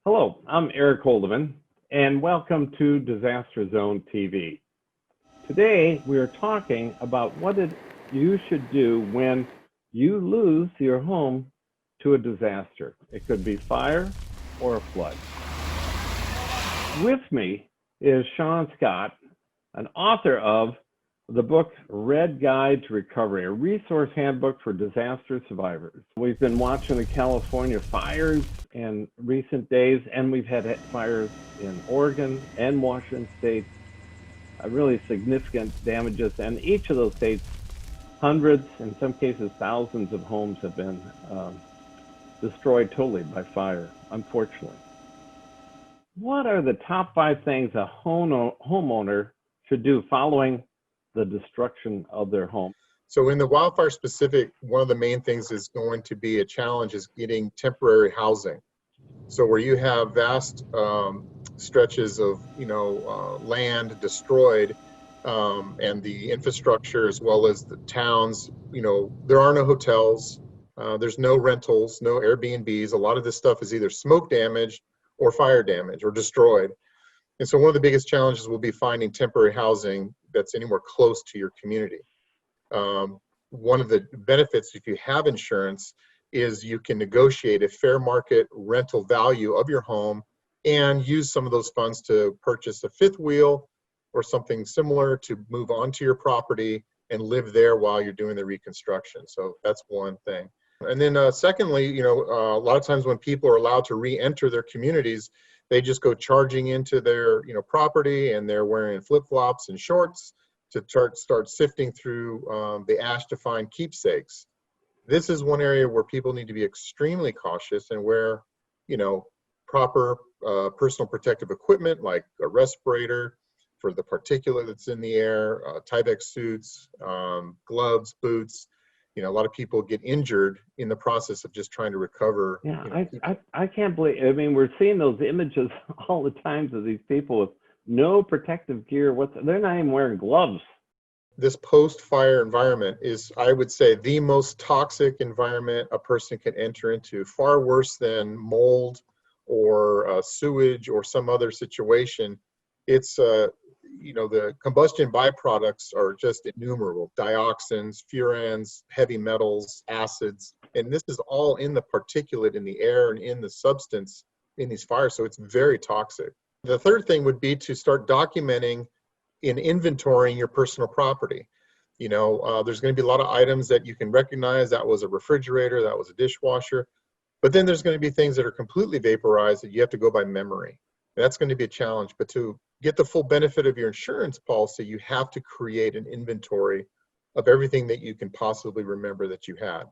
Hello, I'm Eric Holdeman, and welcome to Disaster Zone TV. Today, we are talking about you should do when you lose your home to a disaster. It could be fire or a flood. With me is Sean Scott, an author of the book Red Guide to Recovery, a resource handbook for disaster survivors. We've been watching the California fires in recent days, and we've had fires in Oregon and Washington State, really significant damages. And each of those states, hundreds, in some cases thousands of homes have been destroyed totally by fire, unfortunately. What are the top 5 things a homeowner should do following the destruction of their home? So in the wildfire specific, one of the main things is going to be a challenge is getting temporary housing. So where you have vast stretches of land destroyed and the infrastructure as well as the towns, there are no hotels, there's no rentals, no Airbnbs. A lot of this stuff is either smoke damage or fire damage or destroyed. And so one of the biggest challenges will be finding temporary housing that's anywhere close to your community. One of the benefits if you have insurance is you can negotiate a fair market rental value of your home and use some of those funds to purchase a fifth wheel or something similar to move onto your property and live there while you're doing the reconstruction. So that's one thing. And then secondly, a lot of times when people are allowed to re-enter their communities, they just go charging into their property and they're wearing flip-flops and shorts to start sifting through the ash to find keepsakes. This is one area where people need to be extremely cautious and wear proper personal protective equipment like a respirator for the particulate that's in the air, Tyvek suits, gloves, boots. A lot of people get injured in the process of just trying to recover. Yeah, I can't believe, we're seeing those images all the times of these people with no protective gear. They're not even wearing gloves. This post-fire environment is, I would say, the most toxic environment a person can enter into, far worse than mold or sewage or some other situation. It's the combustion byproducts are just innumerable: dioxins, furans, heavy metals, acids, and this is all in the particulate in the air and in the substance in these fires. So it's very toxic. The third thing would be to start documenting in inventorying your personal property. There's going to be a lot of items that you can recognize. That was a refrigerator, that was a dishwasher, but then there's going to be things that are completely vaporized that you have to go by memory. That's going to be a challenge. But to get the full benefit of your insurance policy, you have to create an inventory of everything that you can possibly remember that you had.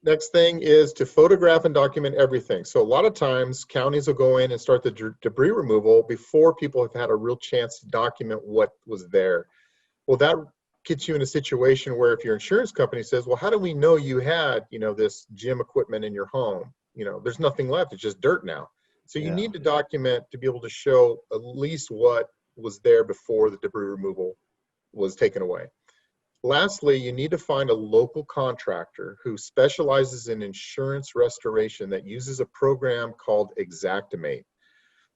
Next thing is to photograph and document everything. So a lot of times counties will go in and start the debris removal before people have had a real chance to document what was there. Well, that gets you in a situation where if your insurance company says, well, how do we know you had, this gym equipment in your home? There's nothing left. It's just dirt now. So you need to document to be able to show at least what was there before the debris removal was taken away. Lastly, you need to find a local contractor who specializes in insurance restoration that uses a program called Xactimate.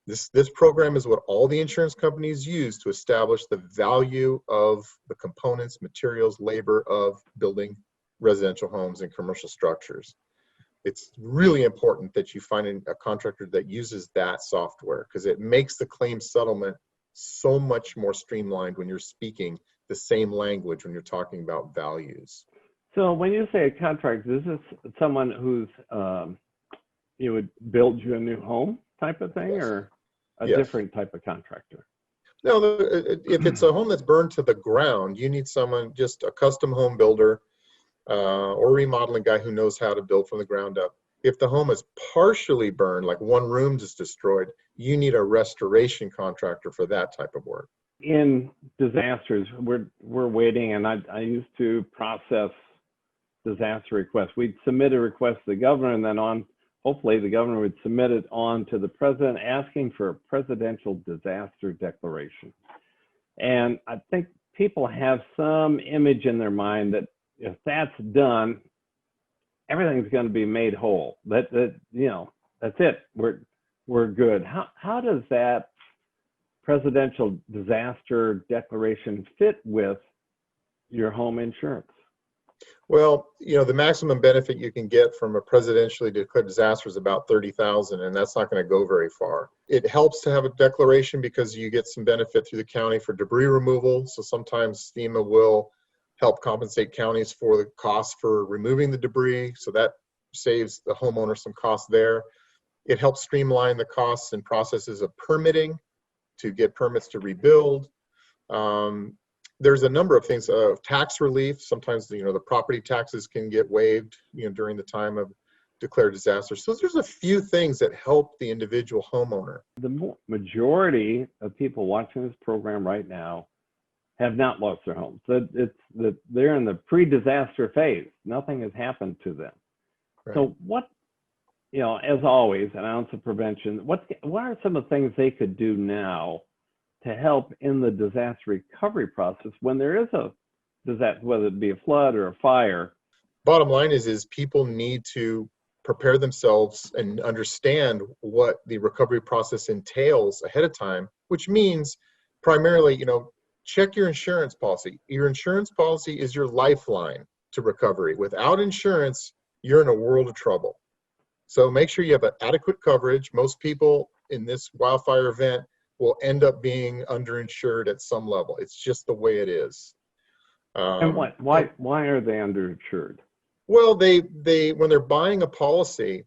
This program is what all the insurance companies use to establish the value of the components, materials, labor of building residential homes and commercial structures. It's really important that you find a contractor that uses that software because it makes the claim settlement so much more streamlined when you're speaking the same language when you're talking about values. So when you say a contractor, is this someone who's would build you a new home type of thing, or a different type of contractor? No, if it's a home that's burned to the ground, you need someone, just a custom home builder or remodeling guy who knows how to build from the ground up. If the home is partially burned, like one room is destroyed, you need a restoration contractor for that type of work. In disasters, we're waiting, and I used to process disaster requests. We'd submit a request to the governor, and then hopefully the governor would submit it on to the president asking for a presidential disaster declaration. And I think people have some image in their mind that if that's done, everything's going to be made whole. That's it. were good. How does that presidential disaster declaration fit with your home insurance? Well, the maximum benefit you can get from a presidentially declared disaster is about 30,000, and that's not going to go very far. It helps to have a declaration because you get some benefit through the county for debris removal. So sometimes FEMA will help compensate counties for the cost for removing the debris. So that saves the homeowner some costs there. It helps streamline the costs and processes of permitting to get permits to rebuild. There's a number of things, tax relief. Sometimes, the property taxes can get waived, during the time of declared disaster. So there's a few things that help the individual homeowner. The majority of people watching this program right now have not lost their homes. They're in the pre-disaster phase. Nothing has happened to them. Right. So what, as always, an ounce of prevention, what are some of the things they could do now to help in the disaster recovery process when there is a disaster, whether it be a flood or a fire? Bottom line is people need to prepare themselves and understand what the recovery process entails ahead of time, which means primarily, check your insurance policy. Your insurance policy is your lifeline to recovery. Without insurance, you're in a world of trouble. So make sure you have adequate coverage. Most people in this wildfire event will end up being underinsured at some level. It's just the way it is. And why are they underinsured? Well, they when they're buying a policy,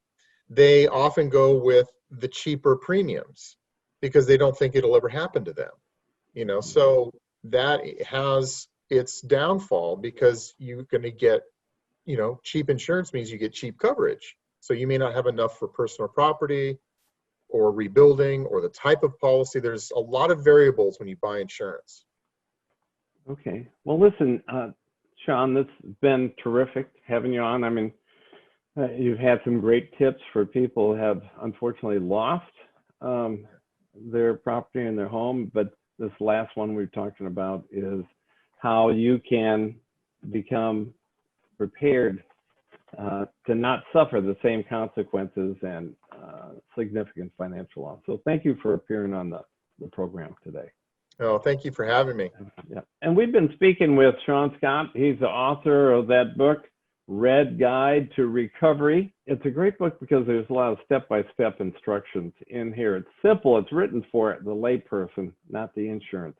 they often go with the cheaper premiums because they don't think it'll ever happen to them. So that has its downfall because you're going to get, cheap insurance means you get cheap coverage. So you may not have enough for personal property or rebuilding or the type of policy. There's a lot of variables when you buy insurance. Okay. Well, listen, Sean, this has been terrific having you on. I mean, you've had some great tips for people who have unfortunately lost their property and their home. But this last one we're talking about is how you can become prepared to not suffer the same consequences and significant financial loss. So thank you for appearing on the program today. Oh, thank you for having me. Yeah. And we've been speaking with Sean Scott. He's the author of that book, Red Guide to Recovery. It's a great book because there's a lot of step-by-step instructions in here. It's simple. It's written for the layperson, not the insurance.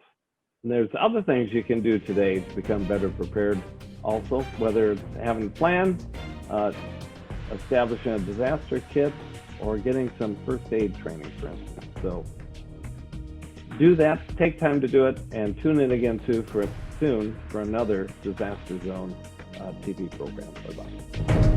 And there's other things you can do today to become better prepared also, whether it's having a plan, establishing a disaster kit, or getting some first aid training, for instance. So do that, take time to do it, and tune in again soon for another Disaster Zone TV program. Bye-bye.